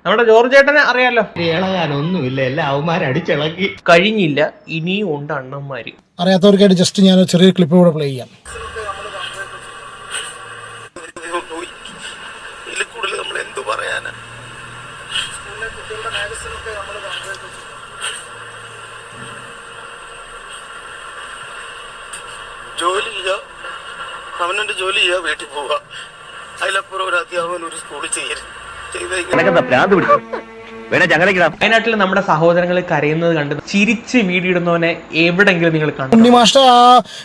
നമ്മുടെ ജോർജ് ചേട്ടനെ അറിയാലോ, ഇളകാനൊന്നുമില്ല, എല്ലാ അവന്മാരടിച്ചിളക്കി കഴിഞ്ഞില്ല. ഇനിയും ഉണ്ട് അണ്ണന്മാര്. അറിയാത്തവർക്കായിട്ട് ജസ്റ്റ് ഞാൻ ചെറിയ ക്ലിപ്പ് കൂടെ പ്ലേ ചെയ്യാം. ജോലി ചെയ്യുക, അവനവൻ്റെ ജോലി ചെയ്യുക, വീട്ടിൽ പോവുക. അതിലപ്പുറം ഒരു അധ്യാപകൻ ഒരു സ്കൂളിൽ ചെയ്യരുത്. വയനാട്ടിൽ നമ്മുടെ സഹോദരങ്ങൾ കരയുന്നത് കണ്ട് ചിരിച്ച് വീഡിയോ ഇടുന്നവനെ എവിടെങ്കിലും നിങ്ങൾ കണ്ടു? ഉണ്ണി മാസ്റ്റർ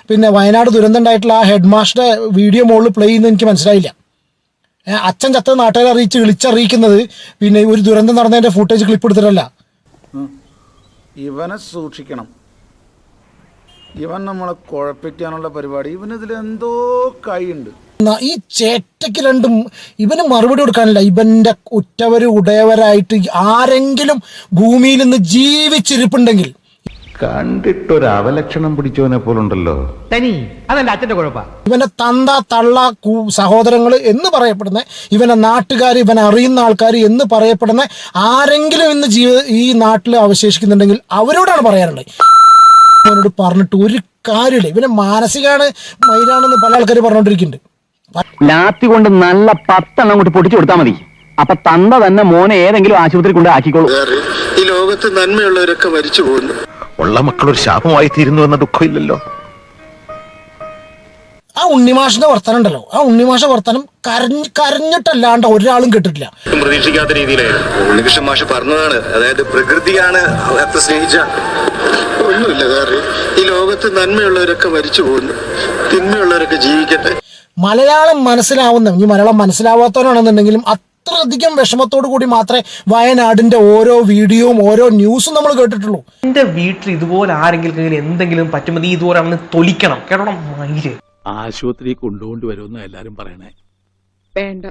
പിന്നെ വയനാട് ദുരന്തം ഉണ്ടായിട്ടുള്ള ആ ഹെഡ് മാസ്റ്ററുടെ വീഡിയോ മുകളിൽ പ്ലേ ചെയ്യുന്നത് എനിക്ക് മനസ്സിലായില്ല. അച്ഛൻ ചത്ത നാട്ടുകാരെ വിളിച്ചറിയിക്കുന്നത് പിന്നെ ഒരു ദുരന്തം നടന്നതിന്റെ ഫുട്ടേജ് ക്ലിപ്പ് എടുത്തിട്ടല്ല. ഇവനെ സൂക്ഷിക്കണം, ഇവൻ നമ്മളെ കുഴപ്പിക്കാനുള്ള പരിപാടി, ഇവനിതിലെന്തോ കൈയുണ്ട്. ഈ ചേട്ടയ്ക്ക് രണ്ടും ഇവന് മറുപടി കൊടുക്കാനില്ല. ഇവന്റെ ഉറ്റവര് ഉടയവരായിട്ട് ആരെങ്കിലും ഭൂമിയിൽ നിന്ന് ജീവിച്ചിരിപ്പുണ്ടെങ്കിൽ കണ്ടിട്ടൊരു അവലക്ഷണം പിടിച്ചവനെ പോലുണ്ടല്ലോ. തനി അതല്ല അച്ഛന്റെ കുഴപ്പ. ഇവന്റെ തന്ത തള്ള സഹോദരങ്ങൾ എന്ന് പറയപ്പെടുന്ന, ഇവന്റെ നാട്ടുകാർ, ഇവനെ അറിയുന്ന ആൾക്കാർ എന്ന് പറയപ്പെടുന്ന ആരെങ്കിലും ഇന്ന് ഈ നാട്ടിൽ അവശേഷിക്കുന്നുണ്ടെങ്കിൽ അവരോടാണ് പറയാറുള്ളത്. അവനോട് പറഞ്ഞിട്ട് ഒരു കാര്യമില്ല. ഇവനെ മാനസികമാണ്, മൈരാണെന്ന് പല ആൾക്കാർ പറഞ്ഞുകൊണ്ടിരിക്കുന്നുണ്ട്. ലാത്തി കൊണ്ട് നല്ല 10 എണ്ണം കൊണ്ട് പൊട്ടിച്ചു കൊടുത്താൽ മതി. അപ്പൊ തന്ത തന്നെ മോനെ ഏതെങ്കിലും ആശുപത്രി കൊണ്ട് ആക്കിക്കോളൂ. ഈ ലോകത്ത് നന്മയുള്ളവരൊക്കെ മരിച്ചു പോകുന്നു. ഉള്ള മക്കളൊരു ശാപമായി തീരുന്നു എന്ന ദുഃഖമില്ലല്ലോ. ആ ഉണ്ണിമാഷിന്റെ വർത്തനം ഉണ്ടല്ലോ, ആ ഉണ്ണിമാഷ വർത്തനം കരഞ്ഞിട്ടല്ലാണ്ട് ഒരാളും കേട്ടിട്ടില്ല. പ്രതീക്ഷിക്കാത്ത രീതിയിലായിരുന്നു ഉണ്ണികൃഷ്ണൻ മാഷ് പറഞ്ഞതാണ്. അതായത് പ്രകൃതിയാണ് അത്ര സ്നേഹിച്ച ഒന്നുമില്ല. കാരണം ഈ ലോകത്ത് നന്മയുള്ളവരൊക്കെ മരിച്ചു പോകുന്നു, തിന്മയുള്ളവരൊക്കെ ജീവിക്കട്ടെ. മലയാളം മനസ്സിലാവുന്ന, ഇനി മലയാളം മനസ്സിലാവാത്തവരാണെന്നുണ്ടെങ്കിലും അത്രയധികം വിഷമത്തോടു കൂടി മാത്രമേ വയനാടിന്റെ ഓരോ വീഡിയോയും ഓരോ ന്യൂസും നമ്മൾ കേട്ടിട്ടുള്ളൂ. എന്റെ വീട്ടിൽ ഇതുപോലെ ആരെങ്കിലും എന്തെങ്കിലും പറ്റുമ്പോൾ നീ ഇതുപോലെ അവന് തൊലിക്കണം കേട്ടോ. മയില് ആശുപത്രി കൊണ്ടുവരുമെന്ന് എല്ലാരും പറയണേ. വേണ്ട,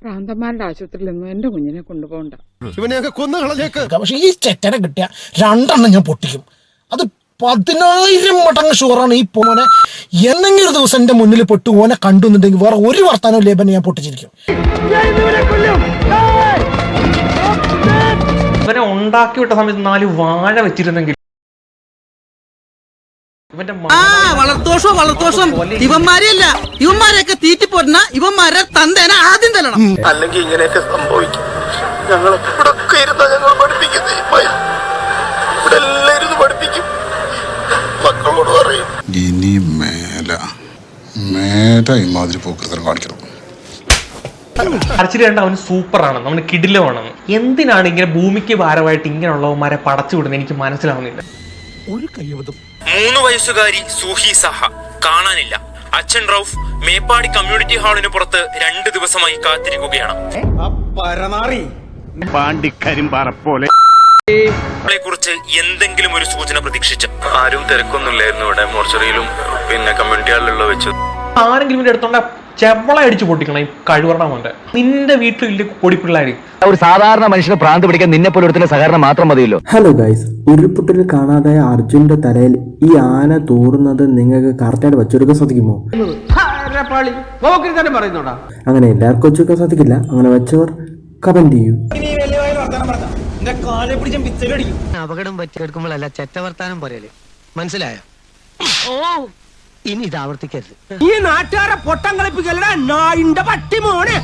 പ്രാന്തന്മാരുടെ ആശുപത്രിയിലൊന്നും എന്റെ കുഞ്ഞിനെ കൊണ്ടുപോകണ്ട. പക്ഷെ ഈ ചെറ്റനെ കിട്ടിയ 2 എണ്ണം ഞാൻ പൊട്ടിക്കും. അത് 10,000 മടങ്ങ് ഷുവറാണ്. ഈ പോനെ എന്തെങ്കിലും ഒരു ദിവസം എന്റെ മുന്നിൽ പെട്ടു ഓനെ കണ്ടുന്നുണ്ടെങ്കിൽ വേറെ ഒരു വർത്താനവും ലേബനെ ഞാൻ പൊട്ടിച്ചിരിക്കും. ഇവനെ ഉണ്ടാക്കി വിട്ട സമയത്ത് 4 വാഴ വെച്ചിരുന്നെങ്കിൽ വളർത്തോഷം ഇവന്മാരെയല്ല, ഇവന്മാരെയൊക്കെ തീറ്റിപ്പോരുന്ന ഇവന്മാരെ തന്തേനെ ആദ്യം തരണം. അല്ലെങ്കിൽ ഇങ്ങനെയൊക്കെ സംഭവിക്കും. ഞങ്ങളൊക്കെ ഇവിടെ ഇരുന്ന ഞങ്ങൾ പഠിപ്പിക്കുന്നത് ഇവിടെ എല്ലാവരും പഠിപ്പിക്കും, മക്കളോട് പറയും. ഇനി മേല ഇമാതിരി പോക്കൃതം കാണിക്കണം. അരച്ചിട്ട് അവന് സൂപ്പറാണെന്ന്, അവന് കിടിലമാണെന്ന്. എന്തിനാണ് ഇങ്ങനെ ഭൂമിക്ക് ഭാരമായിട്ട് ഇങ്ങനെയുള്ളവന്മാരെ പടച്ചു വിടുന്നത് എനിക്ക് മനസ്സിലാവുന്നില്ല. ഒരു കയ്യബദ്ധം. 3 വയസ്സുകാരി സൂഹി സഹ കാണാനില്ല. അച്ഛൻ റൌഫ് മേപ്പാടി കമ്മ്യൂണിറ്റി ഹാളിന് പുറത്ത് 2 ദിവസമായി കാത്തിരിക്കുകയാണ്. കുറിച്ച് എന്തെങ്കിലും ഒരു സൂചന പ്രതീക്ഷിച്ചു. ആരും തിരക്കൊന്നുമില്ലായിരുന്നു ഇവിടെ. മോർച്ചറിയിലും പിന്നെ കമ്മ്യൂണിറ്റി ഹാളിലുള്ള വെച്ചു. ആരെങ്കിലും ഇവിടെ എടുത്തോണ്ട ചെവള അടിച്ചു പൊട്ടിക്കണം ഈ കഴിവറണമുണ്ട്. നിന്റെ വീട്ടിൽ പൊടിപ്പിള്ളാര്. ഒരു സാധാരണ മനുഷ്യനെ ഭ്രാന്ത് പിടിക്കാൻ നിന്നെ പോലെ ഒരുത്തിന്റെ സഹകരണം മാത്രം മതിയല്ലോ. ഹലോ ഗൈസ്, ഉരുൾപൊട്ടൽ കാണാതായ അർജുന്റെ തലയിൽ ഈ ആന തൂറുന്നത് നിങ്ങൾക്ക് കറക്റ്റായിട്ട് വെച്ചെടുക്കാൻ സാധിക്കുമോ? അങ്ങനെ എല്ലാവർക്കും വെച്ചെടുക്കാൻ സാധിക്കില്ല. അങ്ങനെ വെച്ചവർ കമന്റ് ചെയ്യൂ. അപകടം പറ്റിയെടുക്കുമ്പോഴല്ല ചെറ്റവർത്താനം പോരല്ലേ, മനസ്സിലായോ? ഇനി ഇത് ആവർത്തിക്കരുത്. ഈ നാട്ടുകാരെ പൊട്ടം കളിപ്പിക്കലടാ നായിന്റെ പട്ടി മോനെ.